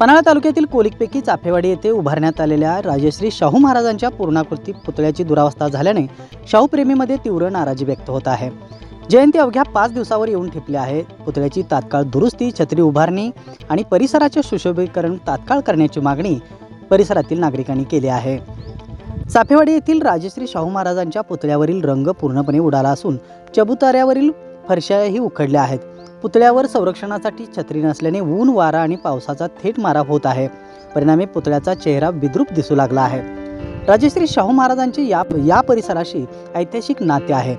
पन्हाळा तालुक्यातील कोलिकपैकी चाफेवाडी येथे उभारण्यात आलेल्या राजश्री शाहू महाराजांच्या पूर्णाकृती पुतळ्याची दुरावस्था झाल्याने शाहूप्रेमीमध्ये तीव्र नाराजी व्यक्त होत आहे। जयंती अवघ्या 5 दिवसावर येऊन ठेपली आहे। पुतळ्याची तात्काळ दुरुस्ती, छत्री उभारणी आणि परिसराचे सुशोभीकरण तात्काळ करण्याची मागणी परिसरातील नागरिकांनी केली आहे। चाफेवाडी येथील राजश्री शाहू महाराजांच्या पुतळ्यावरील रंग पूर्णपणे उडाला असून चबुतऱ्यावरील फरशाही उखडल्या आहेत। पुतळ्यावर संरक्षणासाठी छत्री नसल्याने ऊन, वारा आणि पावसाचा थेट मारा होत आहे। परिणामी पुतळ्याचा चेहरा विद्रूप दिसू लागला आहे। राजश्री शाहू महाराजांचे या परिसराशी ऐतिहासिक नाते आहे।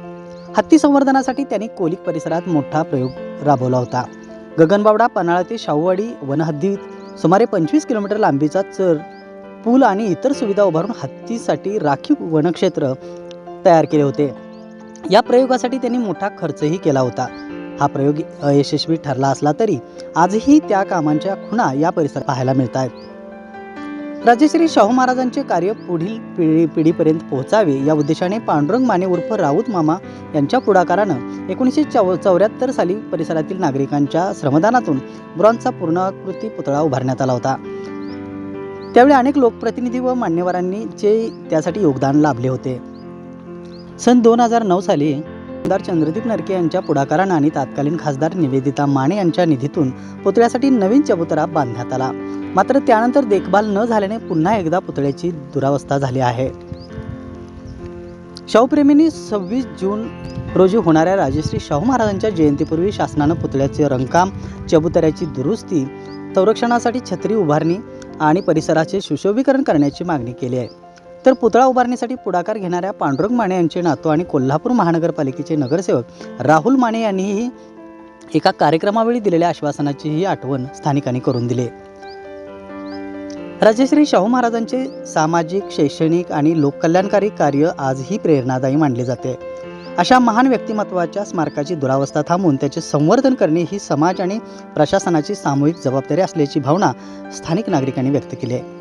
हत्ती संवर्धनासाठी त्यांनी कोलिक परिसरात मोठा प्रयोग राबवला होता। गगनबावडा, पन्हाळा ते शाहूवाडी वनहद्दीत सुमारे 25 किलोमीटर लांबीचा चर, पूल आणि इतर सुविधा उभारून हत्तीसाठी राखीव वनक्षेत्र तयार केले होते। या प्रयोगासाठी त्यांनी मोठा खर्चही केला होता। हा प्रयोग अयशस्वी ठरला असला तरी आजही त्या कामांच्या खुणा या परिसरात पाहायला मिळत आहेत। राजश्री शाहू महाराजांचे कार्य पुढील पिढीपर्यंत पोहोचावे या उद्देशाने पांडुरंग माने उर्फ राऊत मामा यांच्या पुढाकारानं 1974 साली परिसरातील नागरिकांच्या श्रमदानातून ब्रॉन्झचा पूर्णाकृती पुतळा उभारण्यात आला होता। त्यावेळी अनेक लोकप्रतिनिधी व मान्यवरांनी त्यासाठी योगदान लाभले होते। सन 2009 साली आमदार चंद्रदीप नरके यांच्या पुढाकाराने आणि तत्कालीन खासदार निवेदिता माने यांच्या निधीतून पुतळ्यासाठी नवीन चबुतरा बांधण्यात आला। मात्र त्यानंतर देखभाल न झाल्याने पुन्हा एकदा पुतळ्याची दुरावस्था झाली आहे। शाहूप्रेमींनी 26 जून रोजी होणाऱ्या राजश्री शाहू महाराजांच्या जयंतीपूर्वी शासनानं पुतळ्याचे रंगकाम, चबुतऱ्याची दुरुस्ती, संरक्षणासाठी छत्री उभारणी आणि परिसराचे सुशोभीकरण करण्याची मागणी केली आहे। तर पुतळा उभारणीसाठी पुढाकार घेणाऱ्या पांडुरंग माने यांचे नातू आणि कोल्हापूर महानगरपालिकेचे नगरसेवक राहुल माने यांनीही एका कार्यक्रमावेळी दिलेल्या आश्वासनाचीही आठवण स्थानिकांनी करून दिली। राजश्री शाहू महाराजांचे सामाजिक, शैक्षणिक आणि लोककल्याणकारी कार्य आजही प्रेरणादायी मानले जाते। अशा महान व्यक्तिमत्वाच्या स्मारकाची दुरावस्था थांबवून त्याचे संवर्धन करणे ही समाज आणि प्रशासनाची सामूहिक जबाबदारी असल्याची भावना स्थानिक नागरिकांनी व्यक्त केली आहे।